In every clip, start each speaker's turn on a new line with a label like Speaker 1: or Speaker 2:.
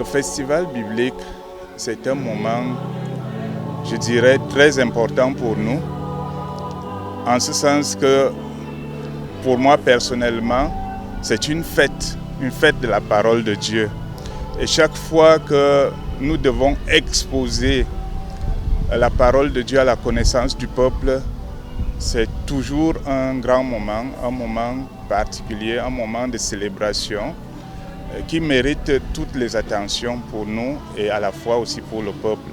Speaker 1: Le festival biblique, c'est un moment, je dirais, très important pour nous, en ce sens que, pour moi personnellement, c'est une fête de la parole de Dieu. Et chaque fois que nous devons exposer la parole de Dieu à la connaissance du peuple, c'est toujours un grand moment, un moment particulier, un moment de célébration qui mérite toutes les attentions pour nous et à la fois aussi pour le peuple.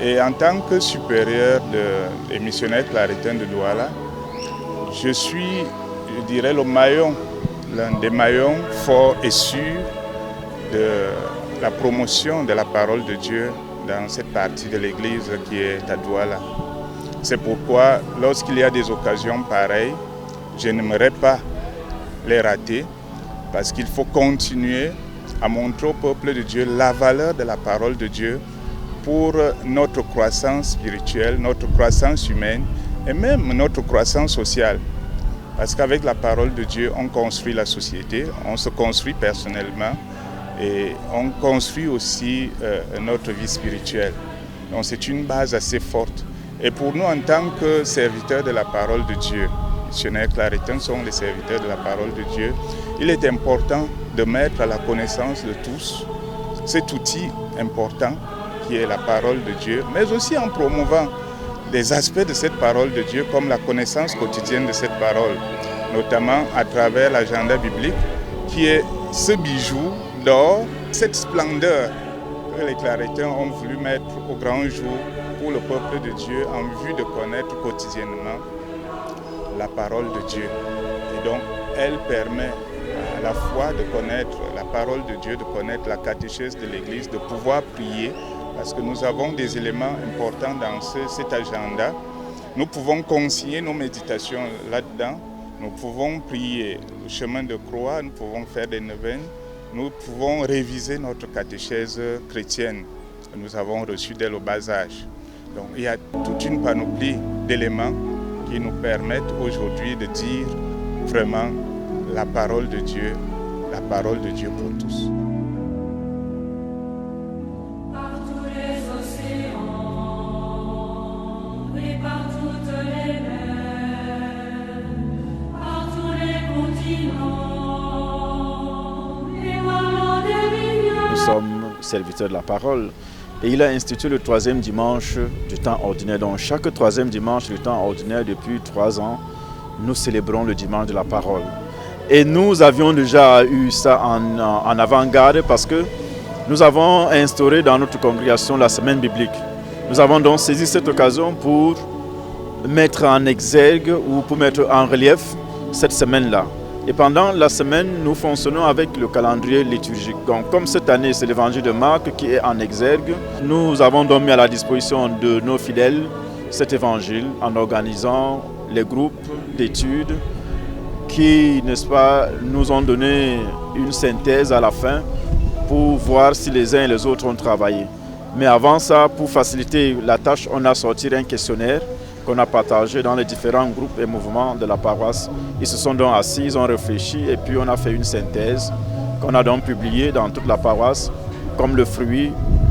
Speaker 1: Et en tant que supérieur des missionnaires claritains de Douala, je suis, je dirais, l'un des maillons forts et sûrs de la promotion de la parole de Dieu dans cette partie de l'Église qui est à Douala. C'est pourquoi, lorsqu'il y a des occasions pareilles, je n'aimerais pas les rater, parce qu'il faut continuer à montrer au peuple de Dieu la valeur de la parole de Dieu pour notre croissance spirituelle, notre croissance humaine et même notre croissance sociale. Parce qu'avec la parole de Dieu, on construit la société, on se construit personnellement et on construit aussi notre vie spirituelle. Donc c'est une base assez forte. Et pour nous, en tant que serviteurs de la parole de Dieu, missionnaires claritains sont les serviteurs de la parole de Dieu, il est important de mettre à la connaissance de tous cet outil important qui est la parole de Dieu, mais aussi en promouvant des aspects de cette parole de Dieu comme la connaissance quotidienne de cette parole, notamment à travers l'agenda biblique qui est ce bijou d'or, cette splendeur que les claritains ont voulu mettre au grand jour pour le peuple de Dieu en vue de connaître quotidiennement la parole de Dieu. Et donc, elle permet à la fois de connaître la parole de Dieu, de connaître la catéchèse de l'Église, de pouvoir prier, parce que nous avons des éléments importants dans cet agenda. Nous pouvons consigner nos méditations là-dedans, nous pouvons prier le chemin de croix, nous pouvons faire des neuvaines, nous pouvons réviser notre catéchèse chrétienne que nous avons reçue dès le bas âge. Donc il y a toute une panoplie d'éléments qui nous permettent aujourd'hui de dire vraiment la parole de Dieu pour tous.
Speaker 2: Nous sommes serviteurs de la parole et il a institué le 3e dimanche du temps ordinaire. Donc chaque 3e dimanche du temps ordinaire depuis 3 ans, nous célébrons le dimanche de la parole. Et nous avions déjà eu ça en avant-garde parce que nous avons instauré dans notre congrégation la semaine biblique. Nous avons donc saisi cette occasion pour mettre en exergue ou pour mettre en relief cette semaine-là. Et pendant la semaine, nous fonctionnons avec le calendrier liturgique. Donc, comme cette année, c'est l'évangile de Marc qui est en exergue, nous avons donc mis à la disposition de nos fidèles cet évangile en organisant les groupes d'études qui, n'est-ce pas, nous ont donné une synthèse à la fin pour voir si les uns et les autres ont travaillé. Mais avant ça, pour faciliter la tâche, on a sorti un questionnaire qu'on a partagé dans les différents groupes et mouvements de la paroisse. Ils se sont donc assis, ils ont réfléchi et puis on a fait une synthèse qu'on a donc publiée dans toute la paroisse comme le fruit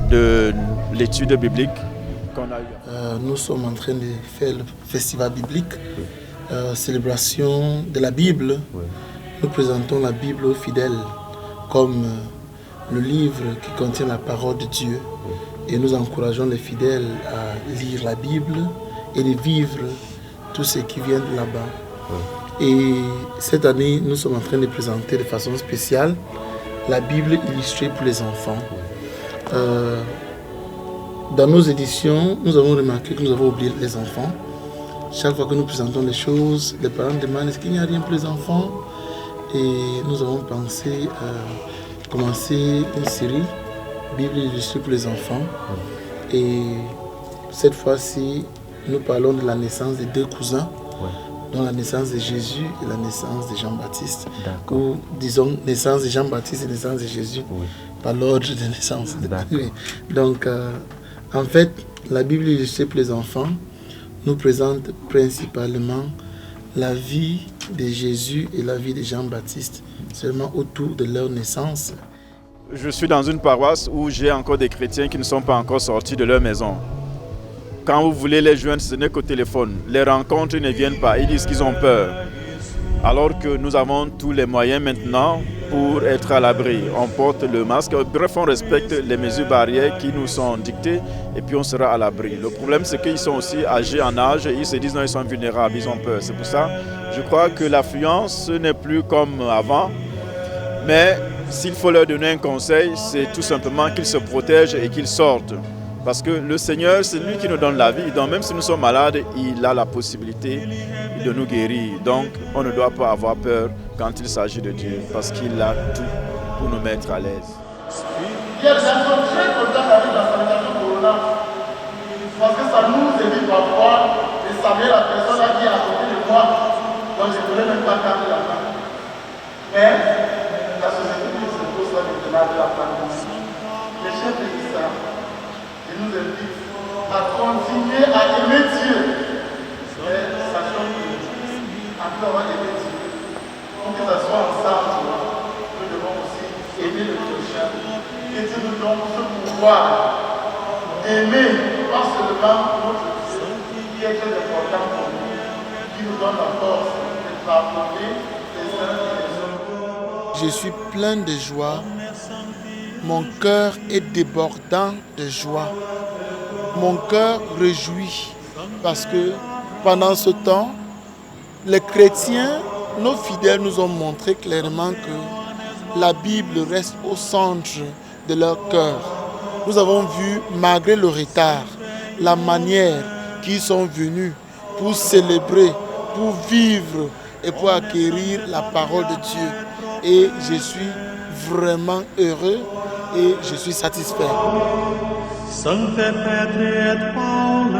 Speaker 2: de l'étude biblique qu'on a eue.
Speaker 3: Nous sommes en train de faire le festival biblique, célébration de la Bible. Oui. Nous présentons la Bible aux fidèles comme le livre qui contient la parole de Dieu. Oui. Et nous encourageons les fidèles à lire la Bible et de vivre tout ce qui vient de là-bas. Oui. Et cette année, nous sommes en train de présenter de façon spéciale la Bible illustrée pour les enfants. Oui. Dans nos éditions, nous avons remarqué que nous avons oublié les enfants. Chaque fois que nous présentons les choses, les parents demandent est-ce qu'il n'y a rien pour les enfants? Et nous avons pensé commencer une série Bible illustrée pour les enfants. Oui. Et cette fois-ci, nous parlons de la naissance de deux cousins, dont la naissance de Jésus et la naissance de Jean-Baptiste. Ou disons naissance de Jean-Baptiste et naissance de Jésus, par l'ordre de naissance. Donc, en fait, la Bible illustrée pour les enfants nous présente principalement la vie de Jésus et la vie de Jean-Baptiste, seulement autour de leur naissance.
Speaker 2: Je suis dans une paroisse où j'ai encore des chrétiens qui ne sont pas encore sortis de leur maison. Quand vous voulez les joindre, ce n'est qu'au téléphone. Les rencontres ne viennent pas, ils disent qu'ils ont peur. Alors que nous avons tous les moyens maintenant pour être à l'abri. On porte le masque, bref, on respecte les mesures barrières qui nous sont dictées et puis on sera à l'abri. Le problème, c'est qu'ils sont aussi âgés en âge et ils se disent non, ils sont vulnérables, ils ont peur. C'est pour ça, je crois que l'affluence n'est plus comme avant. Mais s'il faut leur donner un conseil, c'est tout simplement qu'ils se protègent et qu'ils sortent. Parce que le Seigneur, c'est lui qui nous donne la vie. Donc même si nous sommes malades, il a la possibilité de nous guérir. Donc on ne doit pas avoir peur quand il s'agit de Dieu, parce qu'il a tout pour nous mettre à l'aise.
Speaker 4: Il y a des gens très contents d'aller dans la salutation Corona, parce que ça nous évite parfois de saluer la personne là qui est à côté de moi, donc je ne pourrais même pas garder la main. Mais la société nous impose ça maintenant de la pandémie. Les chefs de l'Islam, ils nous invitent à continuer à aimer Dieu. Mais sachant que, après avoir aimé Dieu, pour que ça soit ensemble, nous devons aussi aimer le prochain. Et Dieu nous donne ce pouvoir d'aimer, pas seulement notre Dieu, qui est très important pour nous, qui nous donne la force de pardonner les uns et les autres.
Speaker 3: Je suis plein de joie. Mon cœur est débordant de joie. Mon cœur réjouit parce que pendant ce temps, les chrétiens, nos fidèles nous ont montré clairement que la Bible reste au centre de leur cœur. Nous avons vu, malgré le retard, la manière qu'ils sont venus pour célébrer, pour vivre et pour acquérir la parole de Dieu. Et je suis vraiment heureux et je suis satisfait.
Speaker 5: Sancte Petre et Paule,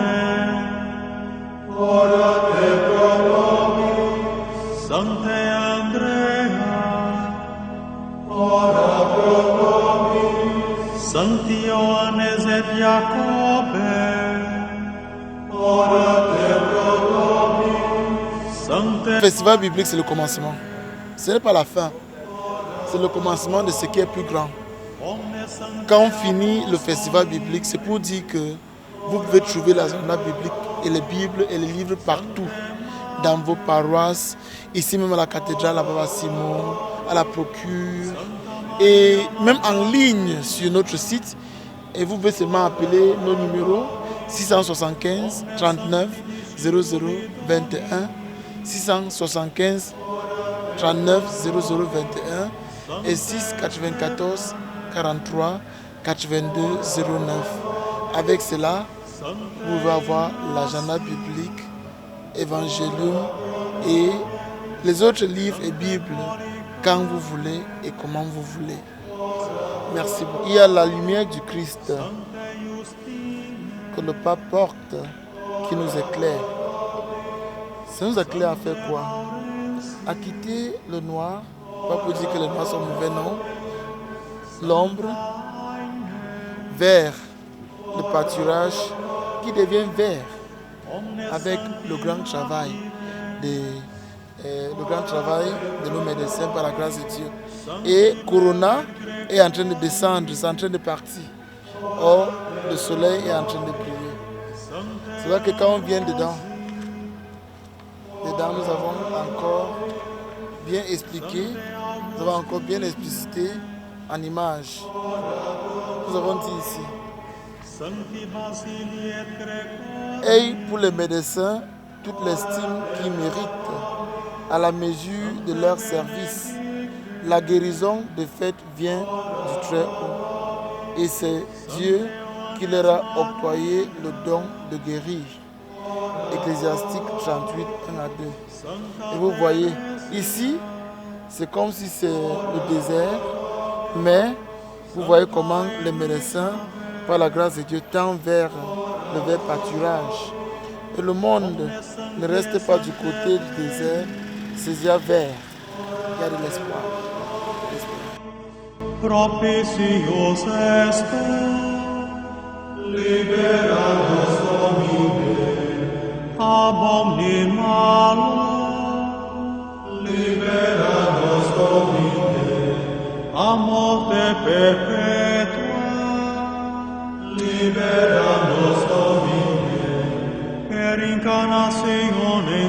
Speaker 5: ora te pro nobis. Sancte Andrea, ora pro nobis. Sancti Ioannes et Jacobe, ora te pro nobis. Sancte...
Speaker 3: Le festival biblique, c'est le commencement. Ce n'est pas la fin. C'est le commencement de ce qui est plus grand. Quand on finit le festival biblique, c'est pour dire que vous pouvez trouver l'agenda biblique et les Bibles et les livres partout, dans vos paroisses, ici même à la cathédrale, à Baba Simon, à la Procure, et même en ligne sur notre site. Et vous pouvez seulement appeler nos numéros 675 39 00 21, 675 39 00 21 et 6 94 43 82 09. Avec cela, vous pouvez avoir l'agenda biblique, évangélium et les autres livres et Bibles quand vous voulez et comment vous voulez. Merci beaucoup. Il y a la lumière du Christ que le pape porte qui nous éclaire. Ça nous éclaire à faire quoi? À quitter le noir, pas pour dire que les noirs sont mauvais, non. L'ombre vers le pâturage qui devient vert avec le grand travail de nos médecins par la grâce de Dieu. Et Corona est en train de descendre, c'est en train de partir. Or, le soleil est en train de briller. C'est vrai que quand on vient dedans, nous avons encore bien expliqué, nous avons encore bien explicité en images. Nous avons dit ici. Et pour les médecins, toute l'estime qu'ils méritent à la mesure de leur service. La guérison de fait vient du Très-Haut. Et c'est Dieu qui leur a octroyé le don de guérir. Ecclésiastique 38, 1 à 2. Et vous voyez, ici, c'est comme si c'est le désert, mais vous voyez comment les médecins, par la grâce de Dieu, tendent vers le verbe pâturage. Et le monde ne reste pas du côté du désert, ses yeux verts. Il y a de l'espoir.
Speaker 5: Propitios est, libera nos Domine, ab omni malo, libera nos Domine, a morte perpetua, libera nos Domine, per incarnatione